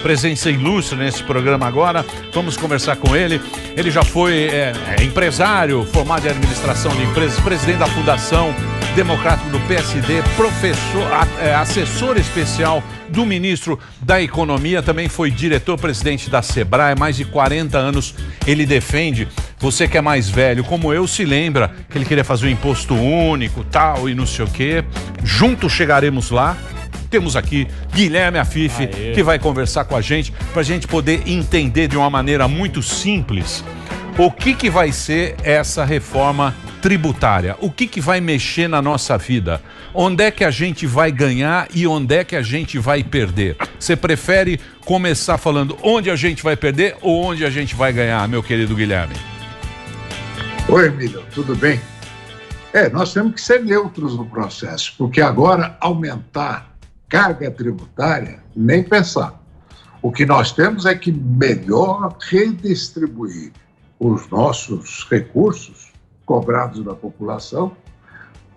presença ilustre nesse programa agora. Vamos conversar com ele. Ele já foi empresário, formado em administração de empresas, presidente da Fundação Democrática do PSD, professor, assessor especial do ministro da Economia, também foi diretor-presidente da Sebrae, mais de 40 anos ele defende. Você que é mais velho, como eu, se lembra que ele queria fazer um imposto único, tal, e não sei o quê. Juntos chegaremos lá. Temos aqui Guilherme Afife, que vai conversar com a gente, para a gente poder entender de uma maneira muito simples o que vai ser essa reforma tributária, o que vai mexer na nossa vida, onde é que a gente vai ganhar e onde é que a gente vai perder. Você prefere começar falando onde a gente vai perder ou onde a gente vai ganhar, meu querido Guilherme? Oi, Emílio, tudo bem? Nós temos que ser neutros no processo, porque agora aumentar carga tributária, nem pensar. O que nós temos é que melhor redistribuir os nossos recursos cobrados da população,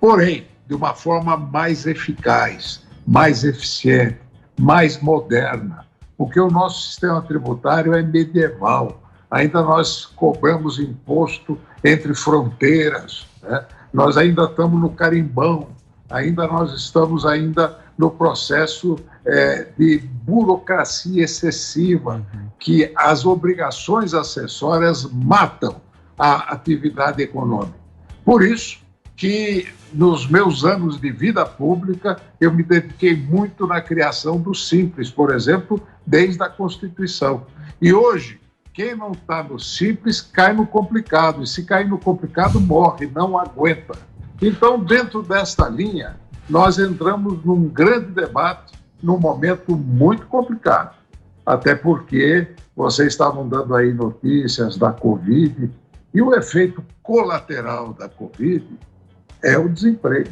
porém, de uma forma mais eficaz, mais eficiente, mais moderna, porque o nosso sistema tributário é medieval. Ainda nós cobramos imposto entre fronteiras, né? Nós ainda estamos no carimbão, ainda nós estamos no processo de burocracia excessiva, que as obrigações acessórias matam a atividade econômica. Por isso que, nos meus anos de vida pública, eu me dediquei muito na criação do Simples, por exemplo, desde a Constituição. E hoje, quem não está no Simples cai no complicado, e se cair no complicado morre, não aguenta. Então, dentro desta linha, nós entramos num grande debate, num momento muito complicado, até porque vocês estavam dando aí notícias da Covid, e o efeito colateral da Covid é o desemprego,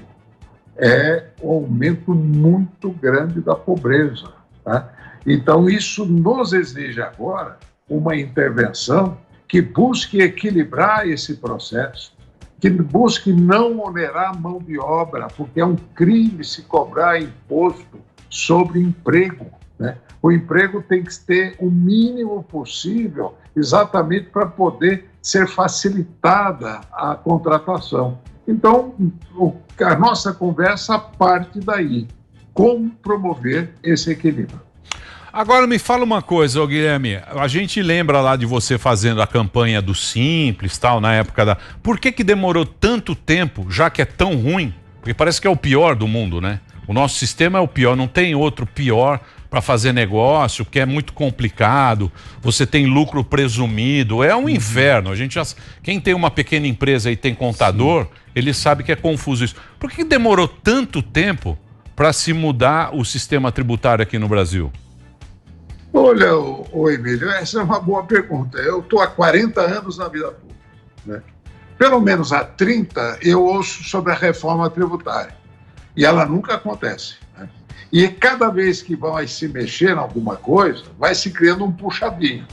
é o aumento muito grande da pobreza, tá? Então, isso nos exige agora uma intervenção que busque equilibrar esse processo, que busque não onerar a mão de obra, porque é um crime se cobrar imposto sobre emprego, né? O emprego tem que ter o mínimo possível, exatamente para poder ser facilitada a contratação. Então, a nossa conversa parte daí. Como promover esse equilíbrio? Agora me fala uma coisa, Guilherme, a gente lembra lá de você fazendo a campanha do Simples, tal, na época da... Por que demorou tanto tempo, já que é tão ruim? Porque parece que é o pior do mundo, né? O nosso sistema é o pior, não tem outro pior para fazer negócio, que é muito complicado, você tem lucro presumido, é um inferno. A gente já... Quem tem uma pequena empresa e tem contador, sim, ele sabe que é confuso isso. Por que demorou tanto tempo para se mudar o sistema tributário aqui no Brasil? Olha, Emílio, essa é uma boa pergunta. Eu estou há 40 anos na vida pública, né? Pelo menos há 30 eu ouço sobre a reforma tributária, e ela nunca acontece, né? E cada vez que vai se mexer em alguma coisa, vai se criando um puxadinho.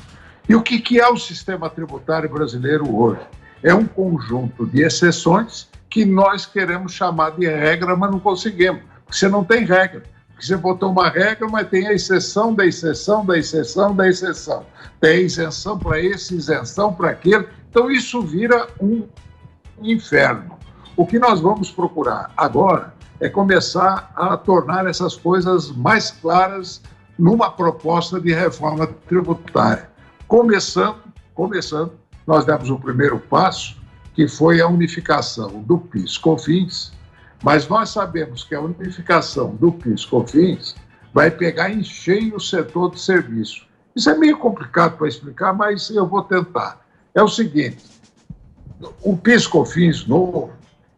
E o que é o sistema tributário brasileiro hoje? É um conjunto de exceções que nós queremos chamar de regra, mas não conseguimos, porque você não tem regra. Você botou uma regra, mas tem a exceção da exceção da exceção da exceção. Tem isenção para esse, isenção para aquele. Então, isso vira um inferno. O que nós vamos procurar agora é começar a tornar essas coisas mais claras numa proposta de reforma tributária. Começando, nós demos o primeiro passo, que foi a unificação do PIS/COFINS, mas nós sabemos que a unificação do PIS/COFINS vai pegar em cheio o setor de serviço. Isso é meio complicado para explicar, mas eu vou tentar. É o seguinte, o PIS/COFINS novo,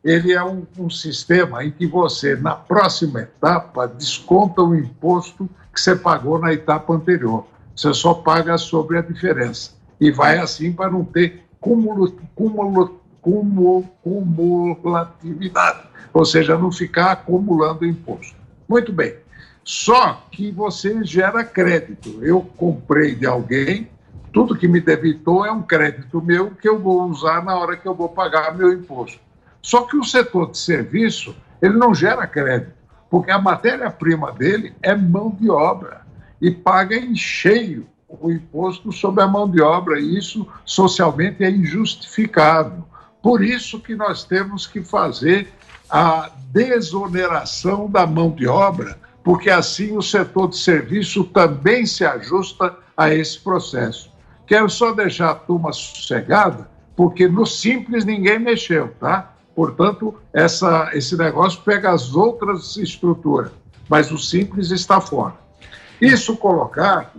ele é um sistema em que você, na próxima etapa, desconta o imposto que você pagou na etapa anterior. Você só paga sobre a diferença. E vai assim para não ter cumulatividade, ou seja, não ficar acumulando imposto. Muito bem. Só que você gera crédito. Eu comprei de alguém, tudo que me debitou é um crédito meu que eu vou usar na hora que eu vou pagar meu imposto. Só que o setor de serviço, ele não gera crédito, porque a matéria-prima dele é mão de obra. e paga em cheio o imposto sobre a mão de obra, e isso socialmente é injustificável. Por isso que nós temos que fazer a desoneração da mão de obra, porque assim o setor de serviço também se ajusta a esse processo. Quero só deixar a turma sossegada, porque no Simples ninguém mexeu, tá? Portanto, esse negócio pega as outras estruturas, mas o Simples está fora. Isso colocado,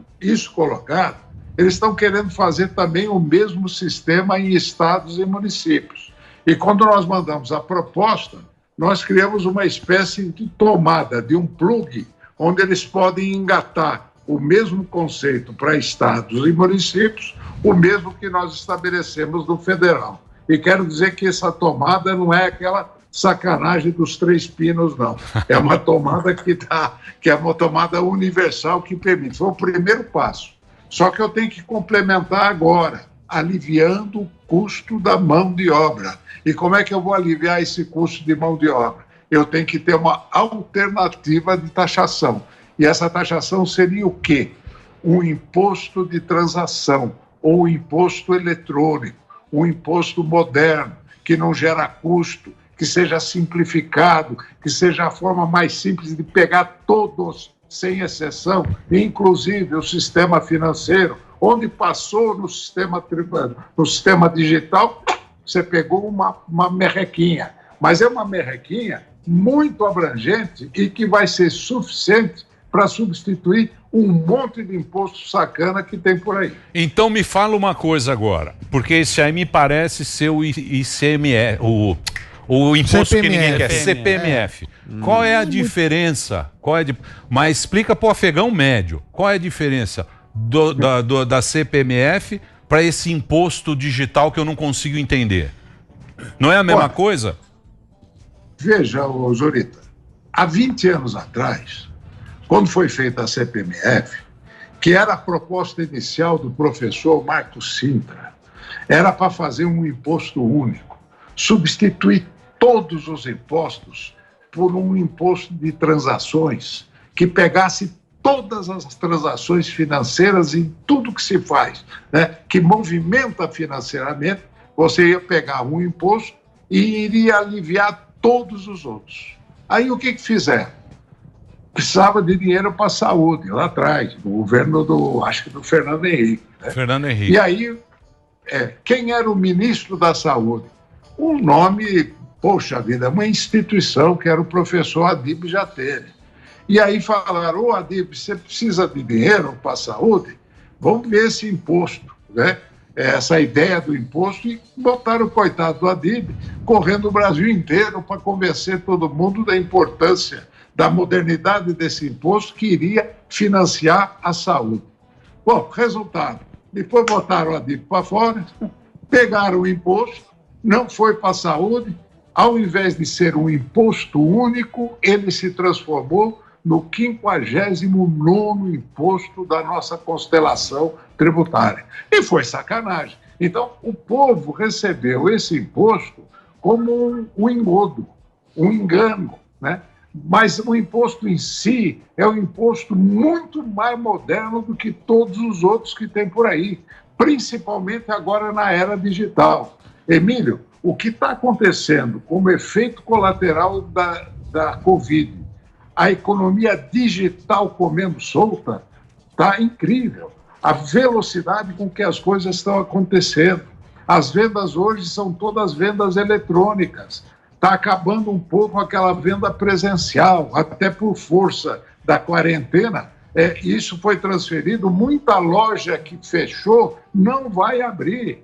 eles estão querendo fazer também o mesmo sistema em estados e municípios. E quando nós mandamos a proposta, nós criamos uma espécie de tomada, de um plug, onde eles podem engatar o mesmo conceito para estados e municípios, o mesmo que nós estabelecemos no federal. E quero dizer que essa tomada não é aquela sacanagem dos 3 pinos, não. É uma tomada que é uma tomada universal que permite. Foi o primeiro passo. Só que eu tenho que complementar agora, aliviando o custo da mão de obra. E como é que eu vou aliviar esse custo de mão de obra? Eu tenho que ter uma alternativa de taxação. E essa taxação seria o quê? Um imposto de transação, ou um imposto eletrônico, um imposto moderno, que não gera custo, que seja simplificado, que seja a forma mais simples de pegar todos, sem exceção, inclusive o sistema financeiro, onde passou no sistema digital, você pegou uma merrequinha. Mas é uma merrequinha muito abrangente e que vai ser suficiente para substituir um monte de imposto sacana que tem por aí. Então me fala uma coisa agora, porque esse aí me parece ser o ICMS, o imposto CPMF, que ninguém quer, CPMF. Qual é a diferença? Mas explica para o afegão médio, qual é a diferença da CPMF para esse imposto digital que eu não consigo entender? Não é a mesma coisa? Veja, Zurita, há 20 anos atrás, quando foi feita a CPMF, que era a proposta inicial do professor Marcos Sintra, era para fazer um imposto único, substituir todos os impostos por um imposto de transações que pegasse todas as transações financeiras em tudo que se faz, né, que movimenta financeiramente. Você ia pegar um imposto e iria aliviar todos os outros. Aí o que fizeram? Precisava de dinheiro para a saúde, lá atrás, no governo acho que do Fernando Henrique. Né? Fernando Henrique. E aí, quem era o ministro da Saúde? Um nome, poxa vida, uma instituição que era o professor Adib Jatene. E aí falaram, Adib, você precisa de dinheiro para a saúde? Vamos ver esse imposto, né? Essa ideia do imposto, e botaram o coitado do Adib correndo o Brasil inteiro para convencer todo mundo da importância da modernidade desse imposto que iria financiar a saúde. Bom, resultado, depois botaram o Adib para fora, pegaram o imposto, não foi para a saúde, ao invés de ser um imposto único, ele se transformou no 59º imposto da nossa constelação tributária. E foi sacanagem. Então, o povo recebeu esse imposto como um engodo, um engano, né? Mas o imposto em si é um imposto muito mais moderno do que todos os outros que tem por aí, principalmente agora na era digital. Emílio, o que está acontecendo como efeito colateral da Covid, a economia digital comendo solta, está incrível. A velocidade com que as coisas estão acontecendo. As vendas hoje são todas vendas eletrônicas. Está acabando um pouco aquela venda presencial, até por força da quarentena. Isso foi transferido. Muita loja que fechou não vai abrir,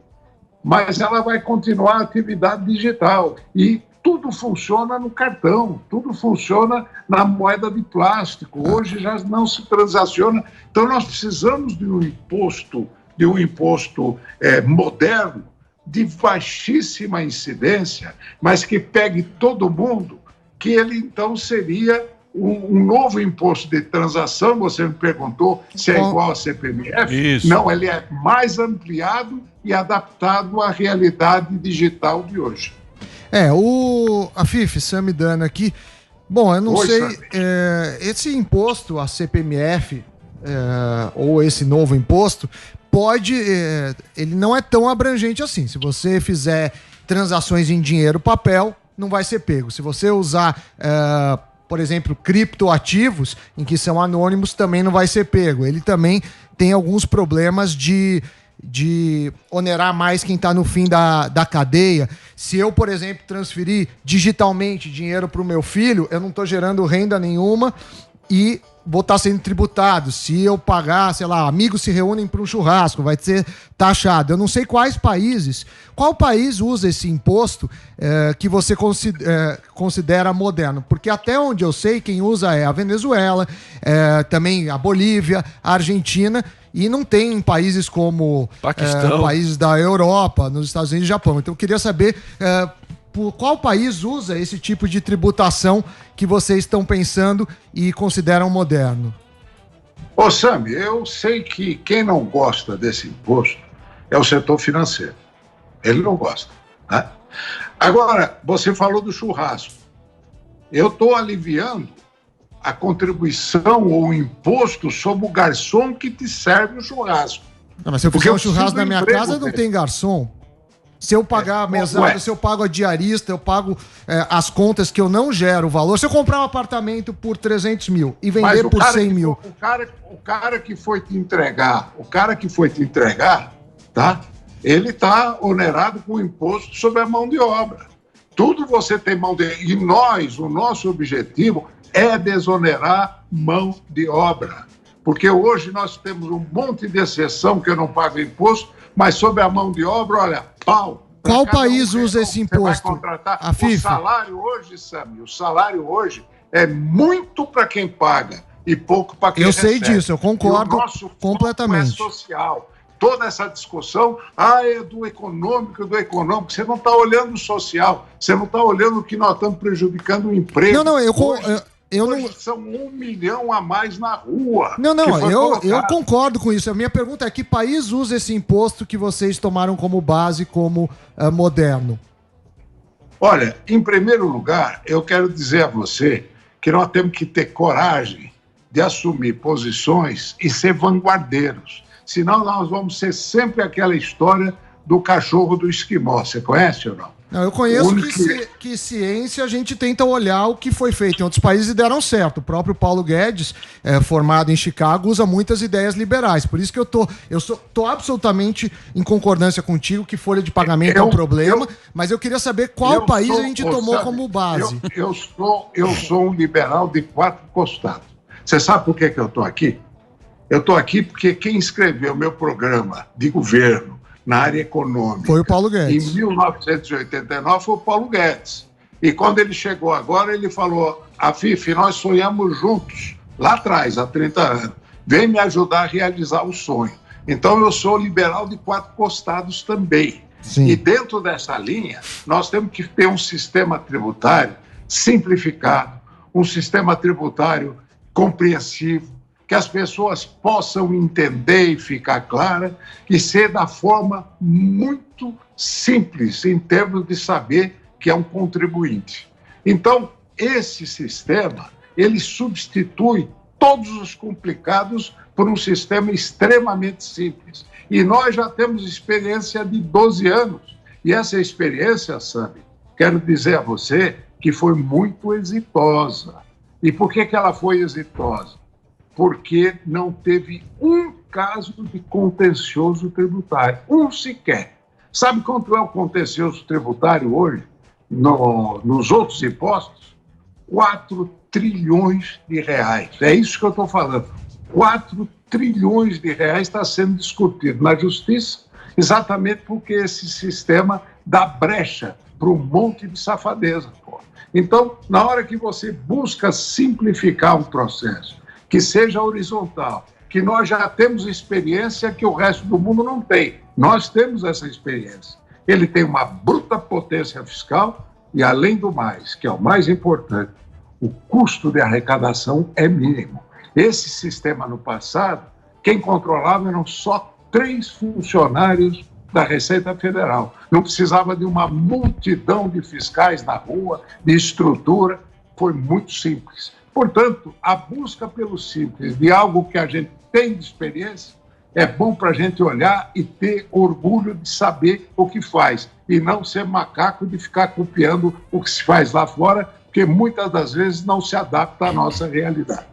mas ela vai continuar a atividade digital. E tudo funciona no cartão, tudo funciona na moeda de plástico. Hoje já não se transaciona. Então nós precisamos de um imposto moderno, de baixíssima incidência, mas que pegue todo mundo, que ele então seria um novo imposto de transação. Você me perguntou se é igual a CPMF. Isso. Não, ele é mais ampliado e adaptado à realidade digital de hoje. A FIF, Samidana aqui. Bom, eu não sei, esse imposto, a CPMF, ou esse novo imposto, ele não é tão abrangente assim. Se você fizer transações em dinheiro papel, não vai ser pego. Se você usar, por exemplo, criptoativos, em que são anônimos, também não vai ser pego. Ele também tem alguns problemas de onerar mais quem está no fim da cadeia. Se eu, por exemplo, transferir digitalmente dinheiro para o meu filho, eu não estou gerando renda nenhuma e vou estar sendo tributado. Se eu pagar, sei lá, amigos se reúnem para um churrasco, vai ser taxado. Eu não sei qual país usa esse imposto que você considera moderno. Porque até onde eu sei, quem usa é a Venezuela, também a Bolívia, a Argentina, e não tem países como países da Europa, nos Estados Unidos e Japão. Então eu queria saber por qual país usa esse tipo de tributação que vocês estão pensando e consideram moderno. Ô, Sami, eu sei que quem não gosta desse imposto é o setor financeiro. Ele não gosta, né? Agora, você falou do churrasco. Eu estou aliviando a contribuição ou o imposto sobre o garçom que te serve o churrasco. Não, mas se eu fizer um churrasco na minha casa, não tem garçom. Se eu pagar a mesada, se eu pago a diarista, eu pago as contas que eu não gero valor. Se eu comprar um apartamento por 300 mil e vender por 100 mil... O cara que foi te entregar, tá? Ele está onerado com o imposto sobre a mão de obra. Tudo você tem mão de obra. E o nosso objetivo é desonerar mão de obra. Porque hoje nós temos um monte de exceção que eu não pago imposto, mas sobre a mão de obra, olha, pau. Qual país usa esse imposto? O salário hoje, Sami, é muito para quem paga e pouco para quem recebe. Eu sei disso, eu concordo completamente. É social. Toda essa discussão, é do econômico, você não está olhando o social, você não está olhando o que nós estamos prejudicando o emprego. Hoje são 1 milhão a mais na rua. Eu concordo com isso. A minha pergunta é: que país usa esse imposto que vocês tomaram como base, como moderno? Olha, em primeiro lugar, eu quero dizer a você que nós temos que ter coragem de assumir posições e ser vanguardeiros. Senão nós vamos ser sempre aquela história do cachorro do esquimó. Você conhece ou não? Não, eu conheço que ciência a gente tenta olhar o que foi feito em outros países e deram certo. O próprio Paulo Guedes, formado em Chicago, usa muitas ideias liberais. Por isso que eu tô absolutamente em concordância contigo que folha de pagamento é um problema, mas eu queria saber qual país a gente tomou como base. Eu sou um liberal de 4 costados. Você sabe por que eu estou aqui? Eu estou aqui porque quem escreveu meu programa de governo na área econômica foi o Paulo Guedes. Em 1989 foi o Paulo Guedes. E quando ele chegou agora, ele falou: Afif, nós sonhamos juntos, lá atrás, há 30 anos. Vem me ajudar a realizar o sonho. Então eu sou liberal de 4 costados também. Sim. E dentro dessa linha, nós temos que ter um sistema tributário simplificado, um sistema tributário compreensivo, que as pessoas possam entender e ficar clara e ser da forma muito simples em termos de saber que é um contribuinte. Então, esse sistema, ele substitui todos os complicados por um sistema extremamente simples. E nós já temos experiência de 12 anos. E essa experiência, sabe, quero dizer a você que foi muito exitosa. E por que ela foi exitosa? Porque não teve um caso de contencioso tributário, um sequer. Sabe quanto é o contencioso tributário hoje, nos outros impostos? 4 trilhões de reais. É isso que eu estou falando. 4 trilhões de reais está sendo discutido na Justiça, exatamente porque esse sistema dá brecha para um monte de safadeza. Então, na hora que você busca simplificar um processo, que seja horizontal, que nós já temos experiência que o resto do mundo não tem. Nós temos essa experiência. Ele tem uma bruta potência fiscal e, além do mais, que é o mais importante, o custo de arrecadação é mínimo. Esse sistema, no passado, quem controlava eram só 3 funcionários da Receita Federal. Não precisava de uma multidão de fiscais na rua, de estrutura. Foi muito simples. Portanto, a busca pelo simples, de algo que a gente tem de experiência, é bom para a gente olhar e ter orgulho de saber o que faz e não ser macaco de ficar copiando o que se faz lá fora, porque muitas das vezes não se adapta à nossa realidade.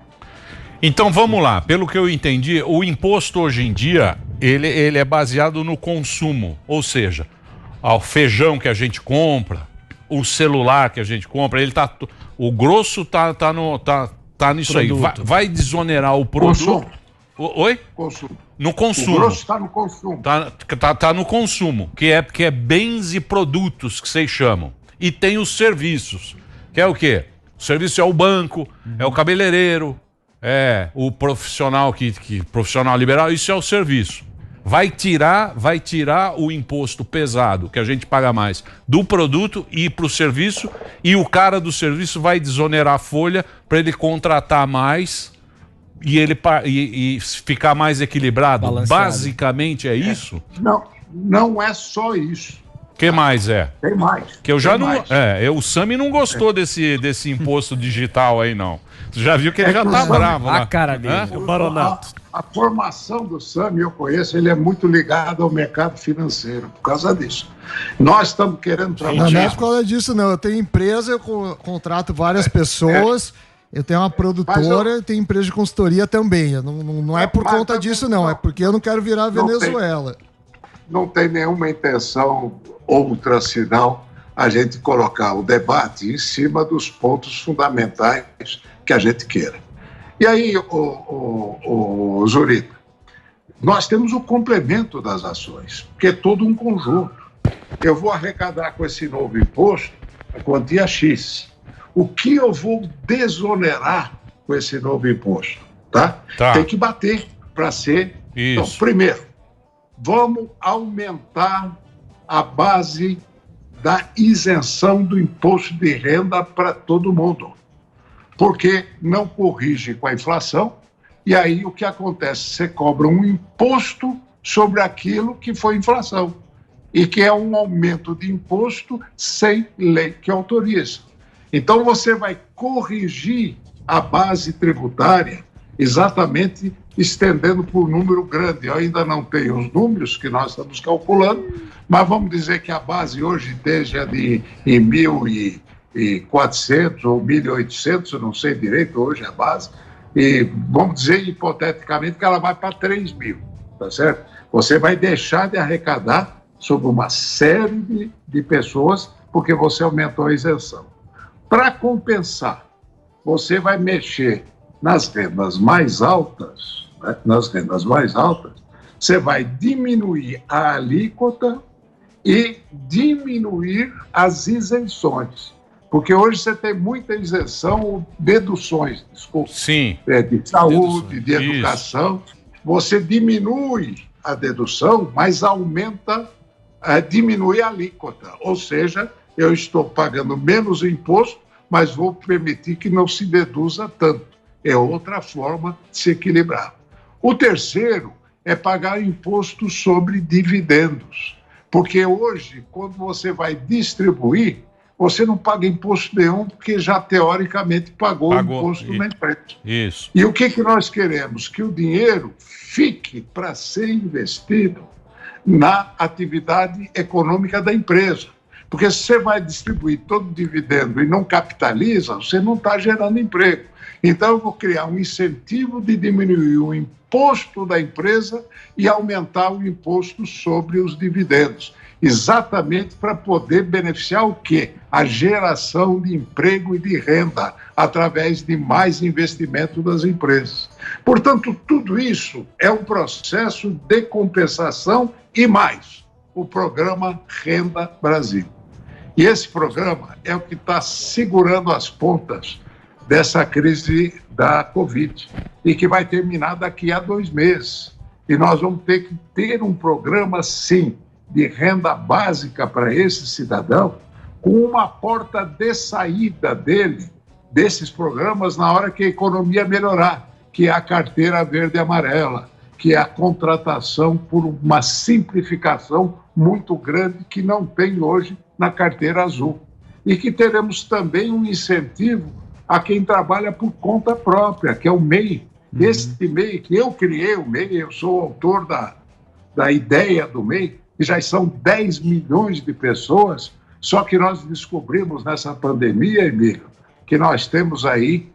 Então vamos lá, pelo que eu entendi, o imposto hoje em dia, ele é baseado no consumo, ou seja, o feijão que a gente compra, o celular que a gente compra, o grosso tá nisso aí. Vai desonerar o produto. Consumo. Oi? Consumo. No consumo. O grosso está no consumo. Tá no consumo, que é bens e produtos que vocês chamam. E tem os serviços, que é o quê? O serviço é o banco, é o cabeleireiro, é o profissional profissional liberal, isso é o serviço. Vai tirar o imposto pesado, que a gente paga mais, do produto e ir para o serviço, e o cara do serviço vai desonerar a folha para ele contratar mais e ficar mais equilibrado. Balanceado. Basicamente é isso? Não é só isso. O que mais é? Tem mais. Que eu já tem não. mais. O Sami não gostou desse imposto digital aí, não. Você já viu que ele já tá bravo lá. A cara dele. Hã? O baronato. A formação do Sami, eu conheço, ele é muito ligado ao mercado financeiro, por causa disso. Nós estamos querendo trabalhar. Não é por causa disso, não. Eu tenho empresa, eu contrato várias pessoas. Eu tenho uma produtora, eu tenho empresa de consultoria também. Não é por conta disso, não. É porque eu não quero virar Venezuela. Não tem nenhuma intenção outra senão a gente colocar o debate em cima dos pontos fundamentais que a gente queira. E aí, o Zurita, nós temos o complemento das ações, que é todo um conjunto. Eu vou arrecadar com esse novo imposto a quantia X. O que eu vou desonerar com esse novo imposto? Tá? Tem que bater para ser... Isso. Então, primeiro, vamos aumentar a base da isenção do imposto de renda para todo mundo, porque não corrige com a inflação, e aí o que acontece? Você cobra um imposto sobre aquilo que foi inflação, e que é um aumento de imposto sem lei que autoriza. Então você vai corrigir a base tributária exatamente estendendo por um número grande. Eu ainda não tenho os números que nós estamos calculando, mas vamos dizer que a base hoje esteja em 1.400 ou 1.800, eu não sei direito hoje a base, e vamos dizer hipoteticamente que ela vai para 3.000, tá certo? Você vai deixar de arrecadar sobre uma série de pessoas porque você aumentou a isenção. Para compensar, você vai mexer nas rendas mais altas, né? Nas rendas mais altas, você vai diminuir a alíquota e diminuir as isenções. Porque hoje você tem muita isenção ou deduções, desculpa. Sim. De saúde, Deduções. de educação. Isso. Você diminui a dedução, mas diminui a alíquota. Ou seja, eu estou pagando menos imposto, mas vou permitir que não se deduza tanto. É outra forma de se equilibrar. O terceiro é pagar imposto sobre dividendos. Porque hoje, quando você vai distribuir, você não paga imposto nenhum, porque já teoricamente pagou o imposto na empresa. Isso. E o que nós queremos? Que o dinheiro fique para ser investido na atividade econômica da empresa. Porque se você vai distribuir todo o dividendo e não capitaliza, você não está gerando emprego. Então, eu vou criar um incentivo de diminuir o imposto da empresa e aumentar o imposto sobre os dividendos. Exatamente para poder beneficiar o quê? A geração de emprego e de renda através de mais investimento das empresas. Portanto, tudo isso é um processo de compensação e mais o programa Renda Brasil. E esse programa é o que está segurando as pontas dessa crise da Covid e que vai terminar daqui a 2 meses. E nós vamos ter que ter um programa, sim, de renda básica para esse cidadão, com uma porta de saída desses programas na hora que a economia melhorar, que é a carteira verde e amarela, que é a contratação por uma simplificação muito grande que não tem hoje na carteira azul. E que teremos também um incentivo a quem trabalha por conta própria, que é o MEI, Esse MEI, que eu criei o MEI, eu sou autor da ideia do MEI, e já são 10 milhões de pessoas, só que nós descobrimos nessa pandemia, Emílio, que nós temos aí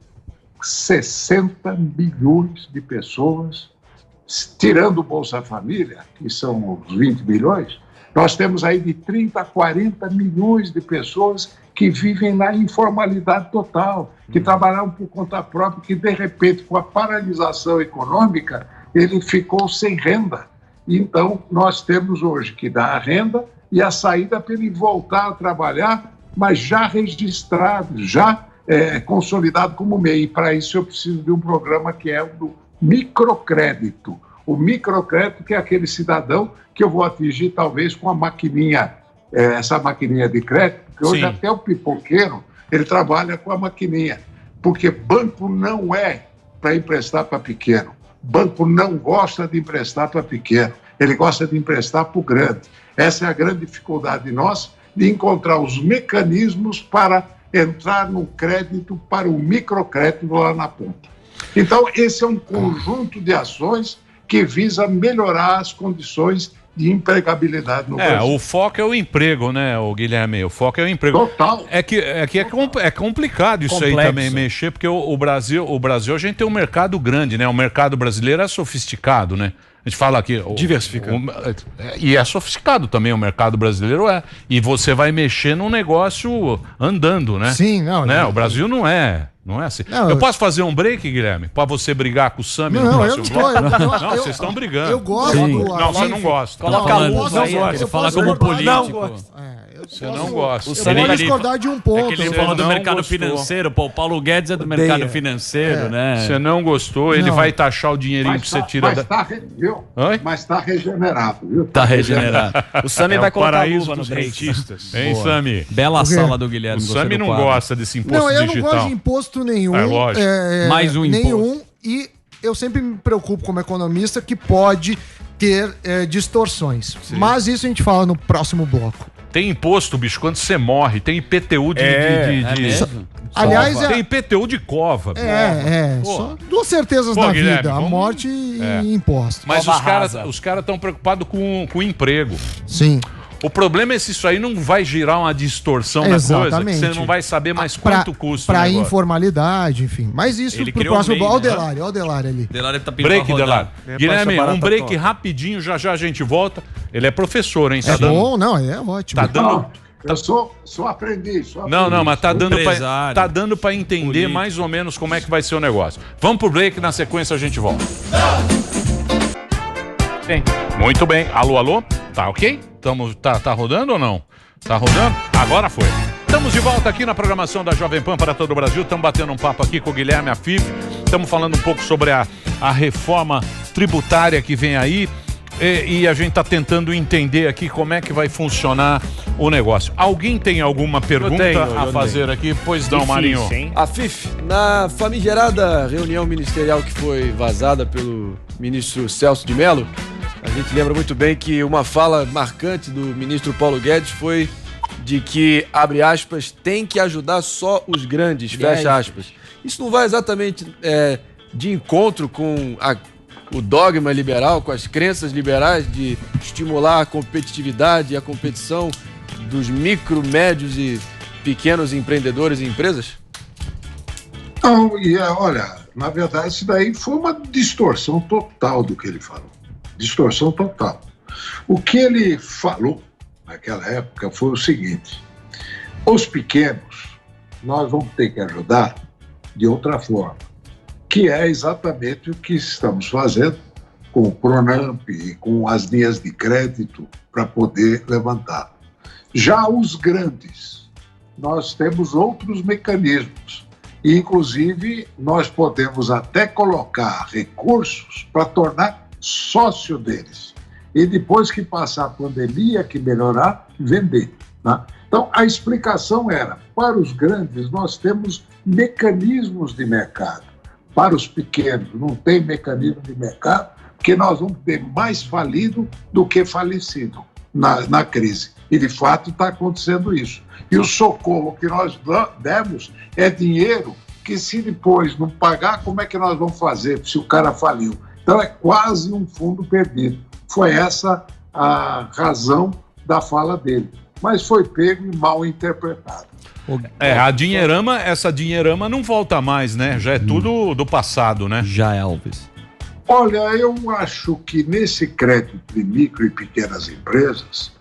60 milhões de pessoas, tirando o Bolsa Família, que são os 20 milhões, nós temos aí de 30 a 40 milhões de pessoas que vivem na informalidade total, que trabalhavam por conta própria, que de repente, com a paralisação econômica, ele ficou sem renda. Então, nós temos hoje que dar a renda e a saída para ele voltar a trabalhar, mas já registrado, já consolidado como MEI. E para isso eu preciso de um programa que é o do microcrédito. O microcrédito, que é aquele cidadão que eu vou atingir talvez com a maquininha, essa maquininha de crédito, porque hoje até o pipoqueiro, ele trabalha com a maquininha, porque banco não é para emprestar para pequeno. Banco não gosta de emprestar para pequeno, ele gosta de emprestar para o grande. Essa é a grande dificuldade nossa, de encontrar os mecanismos para entrar no crédito, para o microcrédito lá na ponta. Então, esse é um conjunto de ações que visa melhorar as condições de empregabilidade no Brasil. O foco é o emprego, né, o Guilherme? O foco é o emprego. Total. É complicado isso aí também, mexer, porque o Brasil, a gente tem um mercado grande, né? O mercado brasileiro é sofisticado, né? A gente fala aqui... Diversificado. E é sofisticado também, o mercado brasileiro é. E você vai mexer num negócio andando, né? Sim, não. Né? O Brasil não é assim. Não, eu posso fazer um break, Guilherme? Pra você brigar com o Sami no próximo bloco? Não, vocês estão brigando. Eu gosto. Não, você não gosta. Coloca a luz aí. Ele fala como político. Você não gosta. Eu vou discordar de um ponto. É que ele falou do mercado financeiro. Pô, o Paulo Guedes é do mercado financeiro, né? Você não gostou, ele vai taxar o dinheirinho que você tira Mas está regenerado, viu? Tá regenerado. O Sami vai colocar a luva no dos break. rentistas. Hein, Sami? Bela sala do Guilherme. O Sami não gosta desse imposto Não, eu digital. não gosto de imposto nenhum. É lógico. Mais um imposto. Nenhum. E eu sempre me preocupo como economista que pode ter distorções. Sim. Mas isso a gente fala no próximo bloco. Tem imposto, bicho, quando você morre. Tem IPTU de... Aliás, Tem IPTU de cova. Só duas certezas na Guilherme, vida, a morte e impostos. Mas os caras estão preocupados com o emprego. Sim. O problema é se isso aí não vai gerar uma distorção na coisa, que você não vai saber mais quanto custa o Pra negócio. informalidade, enfim. Mas isso Ele pro criou próximo o bloco. MEI, Olha o Delário ali. Delário tá pedindo Break, pra rodar. Delário. Guilherme, um break rapidinho, já a gente volta. Ele é professor, hein? É bom, não, é ótimo. Tá dando... Eu sou aprendiz. Não, mas tá Empresário. dando pra entender Político. mais ou menos como é que vai ser o negócio. Vamos pro break, na sequência a gente volta. Sim. Muito bem. Alô? Tá ok? Tá rodando ou não? Tá rodando? Agora foi. Estamos de volta aqui na programação da Jovem Pan para todo o Brasil. Estamos batendo um papo aqui com o Guilherme Afif. Estamos falando um pouco sobre a reforma tributária que vem aí. E a gente está tentando entender aqui como é que vai funcionar o negócio. Alguém tem alguma pergunta a fazer aqui? Pois não, Marinho. Afif, na famigerada reunião ministerial que foi vazada pelo ministro Celso de Mello, a gente lembra muito bem que uma fala marcante do ministro Paulo Guedes foi de que, abre aspas, tem que ajudar só os grandes, fecha aspas. Isso não vai exatamente de encontro com o dogma liberal, com as crenças liberais de estimular a competitividade e a competição dos micro, médios e pequenos empreendedores e empresas? Não, olha, na verdade isso daí foi uma distorção total do que ele falou. Distorção total. O que ele falou naquela época foi o seguinte: os pequenos nós vamos ter que ajudar de outra forma, que é exatamente o que estamos fazendo com o Pronamp e com as linhas de crédito para poder levantar. Já os grandes, nós temos outros mecanismos, e inclusive nós podemos até colocar recursos para tornar sócio deles. E depois que passar a pandemia, que melhorar, vender. Né? Então, a explicação era, para os grandes, nós temos mecanismos de mercado. Para os pequenos, não tem mecanismo de mercado, porque nós vamos ter mais falido do que falecido na crise. E, de fato, está acontecendo isso. E o socorro que nós demos é dinheiro que se depois não pagar, como é que nós vamos fazer se o cara faliu? Então é quase um fundo perdido. Foi essa a razão da fala dele. Mas foi pego e mal interpretado. Essa dinheirama não volta mais, né? Já é tudo do passado, né? Já é, Alves. Olha, eu acho que nesse crédito de micro e pequenas empresas,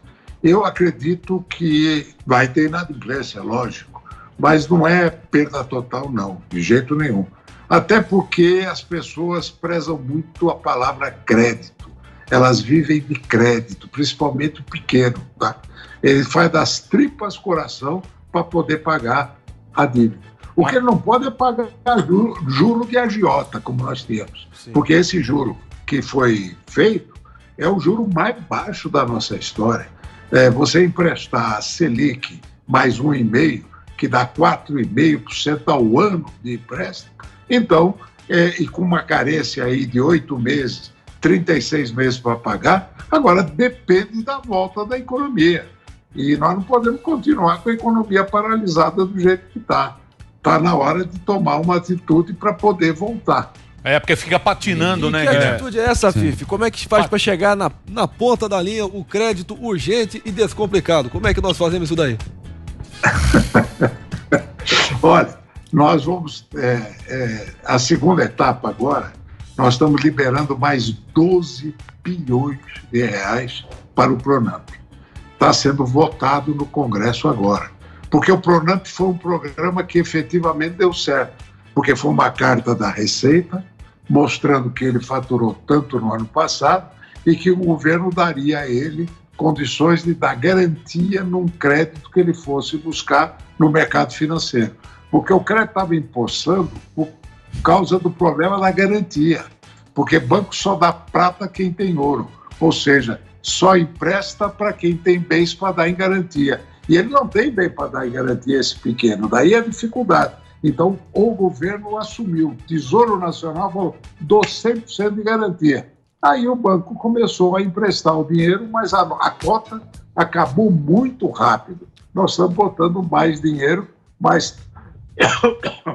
eu acredito que vai ter inadimplência, lógico, mas não é perda total, não, de jeito nenhum. Até porque as pessoas prezam muito a palavra crédito. Elas vivem de crédito, principalmente o pequeno, tá? Ele faz das tripas coração para poder pagar a dívida. O que ele não pode é pagar juro de agiota, como nós temos. Sim. Porque esse juro que foi feito é o juro mais baixo da nossa história. Você emprestar a Selic mais 1,5%, que dá 4,5% ao ano de empréstimo, então, e com uma carência aí de 8 meses, 36 meses para pagar, agora depende da volta da economia. E nós não podemos continuar com a economia paralisada do jeito que está. Está na hora de tomar uma atitude para poder voltar. Porque fica patinando, né, Guilherme? Que atitude é essa, Fife? Como é que faz para chegar na ponta da linha o crédito urgente e descomplicado? Como é que nós fazemos isso daí? Olha, nós vamos... a segunda etapa agora, nós estamos liberando mais 12 bilhões de reais para o Pronamp. Está sendo votado no Congresso agora. Porque o Pronamp foi um programa que efetivamente deu certo, porque foi uma carta da Receita mostrando que ele faturou tanto no ano passado e que o governo daria a ele condições de dar garantia num crédito que ele fosse buscar no mercado financeiro. Porque o crédito estava empossando por causa do problema da garantia, porque banco só dá prata quem tem ouro, ou seja, só empresta para quem tem bens para dar em garantia. E ele não tem bem para dar em garantia esse pequeno, daí a dificuldade. Então, o governo assumiu, o Tesouro Nacional falou, dou 100% de garantia. Aí o banco começou a emprestar o dinheiro, mas a cota acabou muito rápido. Nós estamos botando mais dinheiro, mas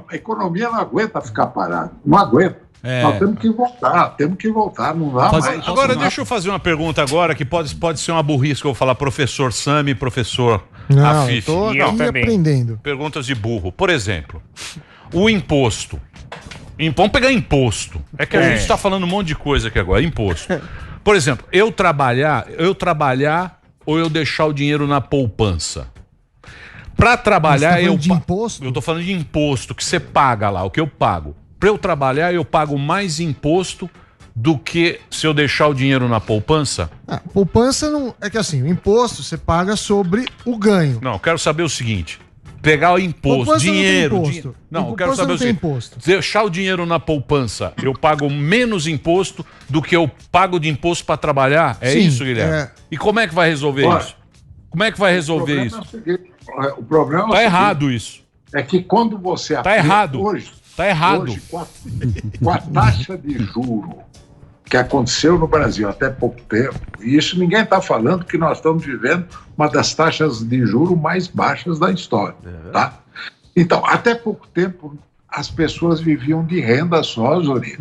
a economia não aguenta ficar parada, não aguenta. Nós temos que voltar, não dá mais. Agora, deixa eu fazer uma pergunta agora, que pode ser uma burrice que eu vou falar, professor Sami, professor Afif. Estou aprendendo. Perguntas de burro. Por exemplo, o imposto. Vamos pegar imposto. É que a gente está falando um monte de coisa aqui agora, imposto. Por exemplo, eu trabalhar ou eu deixar o dinheiro na poupança? Para trabalhar, eu tô falando de imposto que você paga lá, o que eu pago. Para eu trabalhar, eu pago mais imposto do que se eu deixar o dinheiro na poupança? Poupança não... É que assim, o imposto você paga sobre o ganho. Não, eu quero saber o seguinte. Pegar o imposto, poupança dinheiro... Não tem imposto. Não, eu quero saber o seguinte. Deixar o dinheiro na poupança, eu pago menos imposto do que eu pago de imposto para trabalhar? É Sim, isso, Guilherme? E como é que vai resolver isso? Como é que vai resolver isso? O problema tá errado isso. É que quando você... Tá errado. Tá errado. Hoje, com a taxa de juro que aconteceu no Brasil até pouco tempo, e isso ninguém está falando que nós estamos vivendo uma das taxas de juro mais baixas da história, tá? Então, até pouco tempo, as pessoas viviam de renda só, Zori.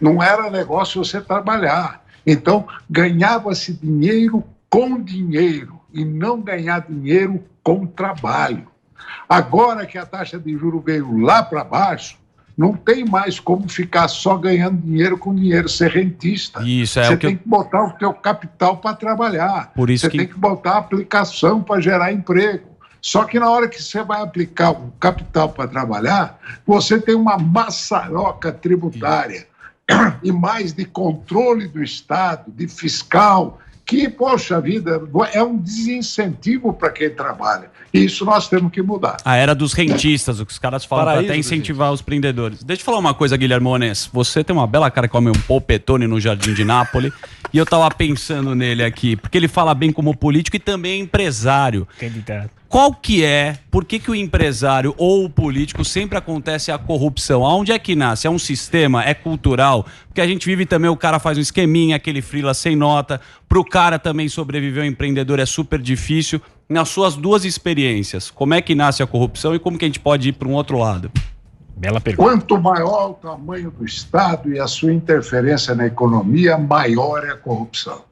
Não era negócio você trabalhar. Então, ganhava-se dinheiro com dinheiro e não ganhar dinheiro com trabalho. Agora que a taxa de juro veio lá para baixo, não tem mais como ficar só ganhando dinheiro com dinheiro, ser rentista. Isso, você tem que botar o teu capital para trabalhar. Por isso você tem que botar a aplicação para gerar emprego. Só que na hora que você vai aplicar o capital para trabalhar, você tem uma maçaroca tributária e mais de controle do Estado, de fiscal, que, poxa vida, é um desincentivo para quem trabalha. E isso nós temos que mudar. A era dos rentistas, o que os caras falam para até incentivar os empreendedores. Deixa eu falar uma coisa, Guilherme Onés. Você tem uma bela cara que come um polpetone no Jardim de Nápoles. E eu tava pensando nele aqui, porque ele fala bem como político e também empresário. Qual que é, por que o empresário ou o político sempre acontece a corrupção? Aonde é que nasce? É um sistema? É cultural? Porque a gente vive também, o cara faz um esqueminha, aquele freela sem nota. Pro cara também sobreviver ao empreendedor é super difícil. Nas suas duas experiências, como é que nasce a corrupção e como que a gente pode ir para um outro lado? Bela pergunta. Quanto maior o tamanho do Estado e a sua interferência na economia, maior é a corrupção,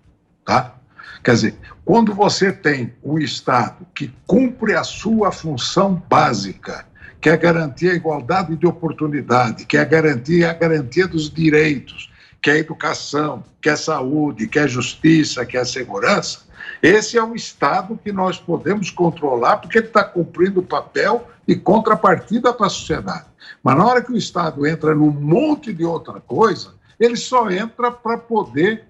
tá? Quer dizer, quando você tem um Estado que cumpre a sua função básica, que é garantir a igualdade de oportunidade, que é garantir a garantia dos direitos, que é educação, que é saúde, que é justiça, que é segurança, esse é um Estado que nós podemos controlar porque ele está cumprindo o papel de contrapartida para a sociedade. Mas na hora que o Estado entra num monte de outra coisa, ele só entra para poder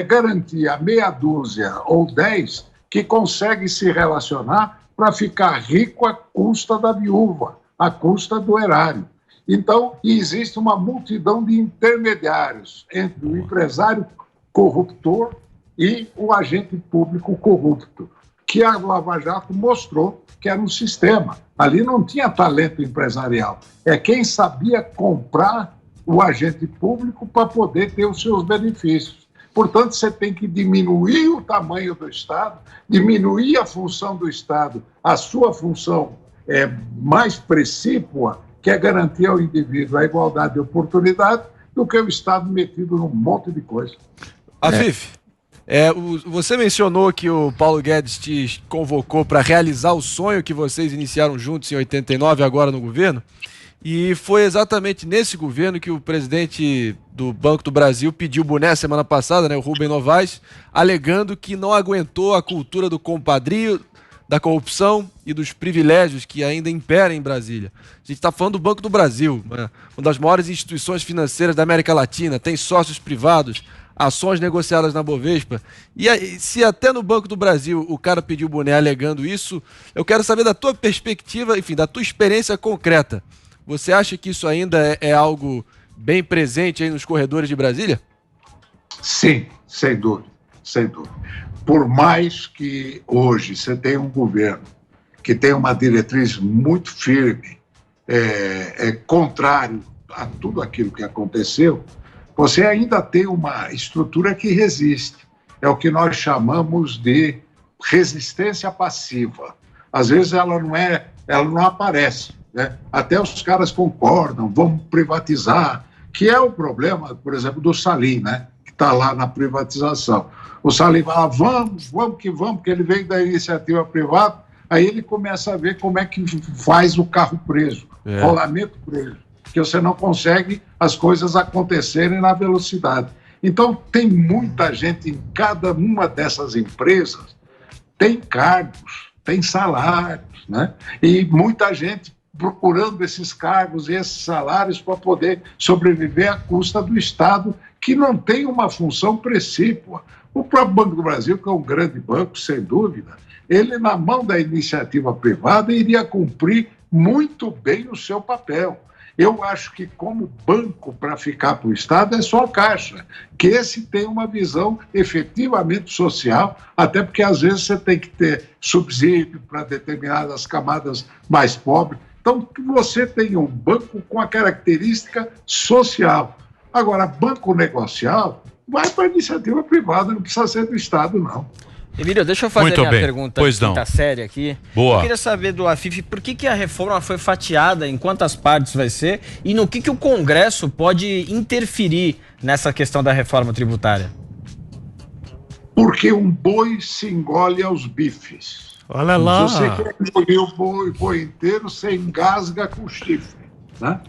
garantir a meia dúzia ou 10 que consegue se relacionar para ficar rico à custa da viúva, à custa do erário. Então, existe uma multidão de intermediários entre o empresário corruptor e o agente público corrupto, que a Lava Jato mostrou que era um sistema. Ali não tinha talento empresarial. É quem sabia comprar o agente público para poder ter os seus benefícios. Portanto, você tem que diminuir o tamanho do Estado, diminuir a função do Estado, a sua função mais precípua, que é garantir ao indivíduo a igualdade de oportunidade, do que o Estado metido num monte de coisa. Afif, você mencionou que o Paulo Guedes te convocou para realizar o sonho que vocês iniciaram juntos em 89, agora no governo, e foi exatamente nesse governo que o presidente do Banco do Brasil pediu boné semana passada, né, o Rubem Novaes, alegando que não aguentou a cultura do compadrio, da corrupção e dos privilégios que ainda imperam em Brasília. A gente está falando do Banco do Brasil, uma das maiores instituições financeiras da América Latina, tem sócios privados, ações negociadas na Bovespa. E se até no Banco do Brasil o cara pediu boné alegando isso, eu quero saber da tua perspectiva, enfim, da tua experiência concreta. Você acha que isso ainda é algo bem presente aí nos corredores de Brasília? Sim, sem dúvida, sem dúvida. Por mais que hoje você tenha um governo que tem uma diretriz muito firme, contrário a tudo aquilo que aconteceu, você ainda tem uma estrutura que resiste. É o que nós chamamos de resistência passiva. Às vezes ela não aparece, né? Até os caras concordam, vamos privatizar, que é o problema, por exemplo, do Salim, né? Que está lá na privatização. O Salim fala, vamos, porque ele veio da iniciativa privada, aí ele começa a ver como é que faz o carro preso, rolamento preso, que você não consegue as coisas acontecerem na velocidade. Então, tem muita gente em cada uma dessas empresas, tem cargos, tem salários, né? E muita gente procurando esses cargos e esses salários para poder sobreviver à custa do Estado, que não tem uma função precípua. O próprio Banco do Brasil, que é um grande banco, sem dúvida, ele, na mão da iniciativa privada, iria cumprir muito bem o seu papel. Eu acho que, como banco para ficar para o Estado, é só a Caixa, que esse tem uma visão efetivamente social, até porque, às vezes, você tem que ter subsídio para determinadas camadas mais pobres. Então, que você tenha um banco com a característica social. Agora, banco negocial vai para a iniciativa privada, não precisa ser do Estado, não. Emílio, deixa eu fazer minha pergunta quinta série aqui. Boa. Eu queria saber do Afif por que a reforma foi fatiada, em quantas partes vai ser e no que o Congresso pode interferir nessa questão da reforma tributária. Porque um boi se engole aos bifes. Olha lá. Se você quer engolir o boi inteiro, você engasga com o chifre, né?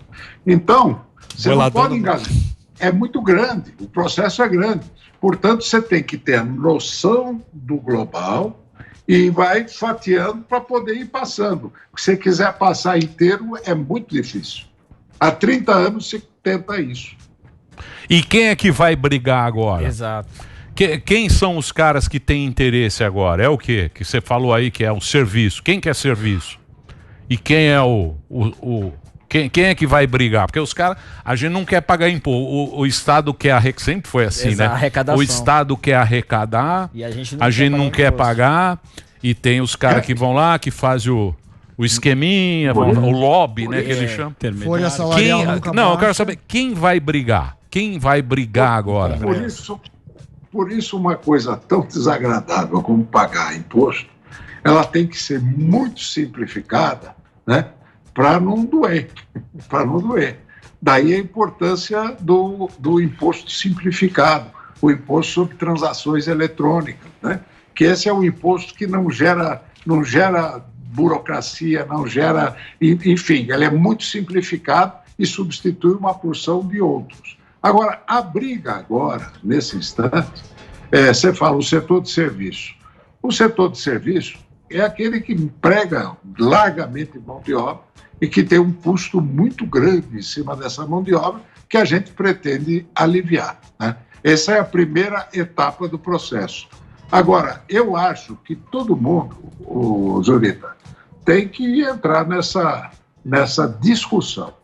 Então, você não pode engasgar. É muito grande, o processo é grande. Portanto, você tem que ter a noção do global e vai fatiando para poder ir passando. Se você quiser passar inteiro, é muito difícil. Há 30 anos se tenta isso. E quem é que vai brigar agora? Exato. Quem são os caras que têm interesse agora? É o quê? Que você falou aí que é um serviço. Quem quer serviço? E quem é Quem é que vai brigar? Porque os caras, a gente não quer pagar imposto. O Estado quer arrecadar, sempre foi assim, né? O Estado quer arrecadar, e a gente não quer pagar, e tem os caras que vão lá, que fazem o esqueminha, o lobby, né, que eles chamam. Folha salarial eu quero saber, quem vai brigar? Quem vai brigar agora? Por isso, uma coisa tão desagradável como pagar imposto, ela tem que ser muito simplificada, né? para não doer, para não doer. Daí a importância do imposto simplificado, o imposto sobre transações eletrônicas, né? Que esse é um imposto que não gera burocracia, não gera, enfim, ele é muito simplificado e substitui uma porção de outros. Agora, a briga agora, nesse instante, você fala o setor de serviço. O setor de serviço é aquele que emprega largamente mão de obra e que tem um custo muito grande em cima dessa mão de obra que a gente pretende aliviar, né? Essa é a primeira etapa do processo. Agora, eu acho que todo mundo, Zurita, tem que entrar nessa discussão.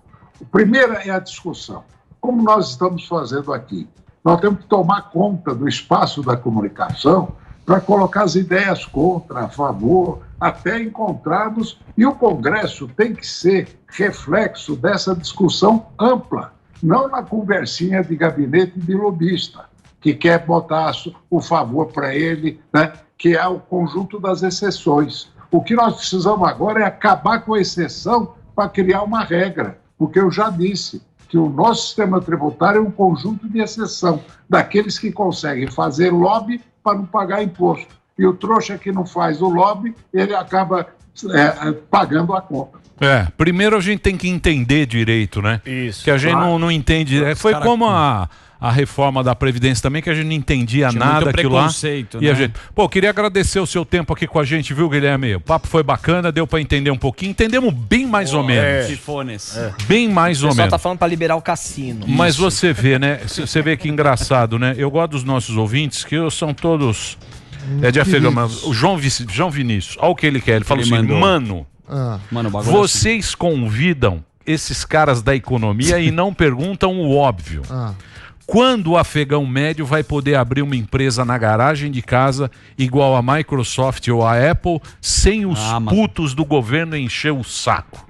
A primeira é a discussão. Como nós estamos fazendo aqui, nós temos que tomar conta do espaço da comunicação para colocar as ideias contra, a favor, até encontrarmos, e o Congresso tem que ser reflexo dessa discussão ampla, não na conversinha de gabinete de lobista, que quer botar o favor para ele, né, que é o conjunto das exceções. O que nós precisamos agora é acabar com a exceção para criar uma regra, porque eu já disse que o nosso sistema tributário é um conjunto de exceção, daqueles que conseguem fazer lobby para não pagar imposto. E o trouxa que não faz o lobby, ele acaba pagando a conta. Primeiro a gente tem que entender direito, né? Isso. Que a gente não entende. Foi como a reforma da Previdência também, que a gente não entendia nada daquilo lá. E né? a gente... Pô, queria agradecer o seu tempo aqui com a gente, viu, Guilherme? O papo foi bacana, deu para entender um pouquinho. Entendemos bem mais ou menos. Bem mais ou menos. O pessoal tá falando para liberar o cassino. Mas você vê, né? Você vê que engraçado, né? Eu gosto dos nossos ouvintes, que são todos... de afegão, o João Vinícius, olha o que ele quer. Ele falou assim, mano, vocês convidam esses caras da economia e não perguntam o óbvio. Quando o afegão médio vai poder abrir uma empresa na garagem de casa igual a Microsoft ou a Apple sem os putos do governo encher o saco?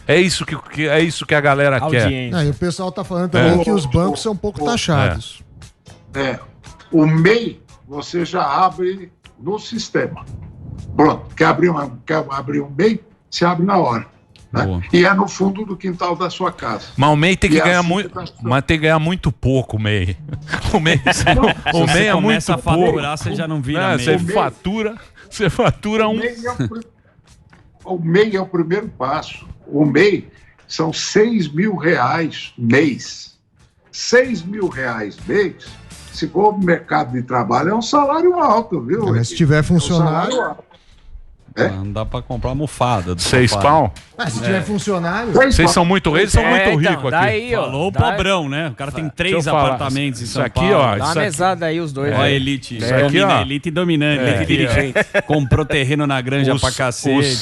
É isso que a galera quer. E o pessoal tá falando também que os bancos são um pouco taxados. O MEI você já abre no sistema. Pronto, quer abrir um MEI, se abre na hora. Né? E é no fundo do quintal da sua casa. Mas o MEI tem que ganhar muito, mas tem que ganhar muito pouco, o MEI. O MEI é muito a faturar, você já não vira MEI. Você fatura um... O MEI é o primeiro passo. O MEI são R$6.000 mês. R$6.000 mês, se for o mercado de trabalho, é um salário alto, viu? Mas se tiver funcionário... Não dá pra comprar almofada. 6 pau? Se tiver funcionário... Vocês são muito ricos, são muito ricos aqui. Daí, falou o pobrão, né? O cara tem 3 apartamentos em São Paulo. Dá uma mesada aí os dois. Ó, a elite. Elite dominante, elite dirigente. Comprou terreno na granja pra cacete.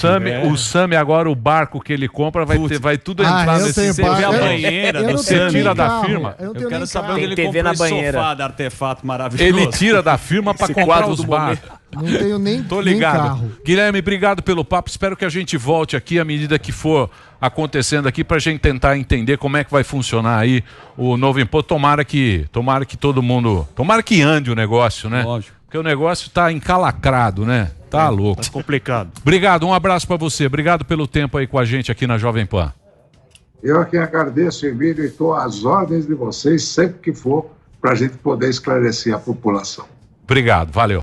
O Sami agora, o barco que ele compra, vai tudo entrar nesse... Você vê a banheira do Sami. Você tira da firma. Eu quero saber onde ele comprou esse sofá de artefato maravilhoso. Ele tira da firma pra comprar os barcos. Não tenho nem Tô ligado. Carro. Guilherme, obrigado pelo papo. Espero que a gente volte aqui à medida que for acontecendo aqui pra gente tentar entender como é que vai funcionar aí o novo imposto. Tomara que todo mundo... Tomara que ande o negócio, né? Lógico. Porque o negócio tá encalacrado, né? Tá louco. Tá complicado. Obrigado, um abraço pra você. Obrigado pelo tempo aí com a gente aqui na Jovem Pan. Eu aqui agradeço, Emílio, e estou às ordens de vocês sempre que for pra gente poder esclarecer a população. Obrigado, valeu.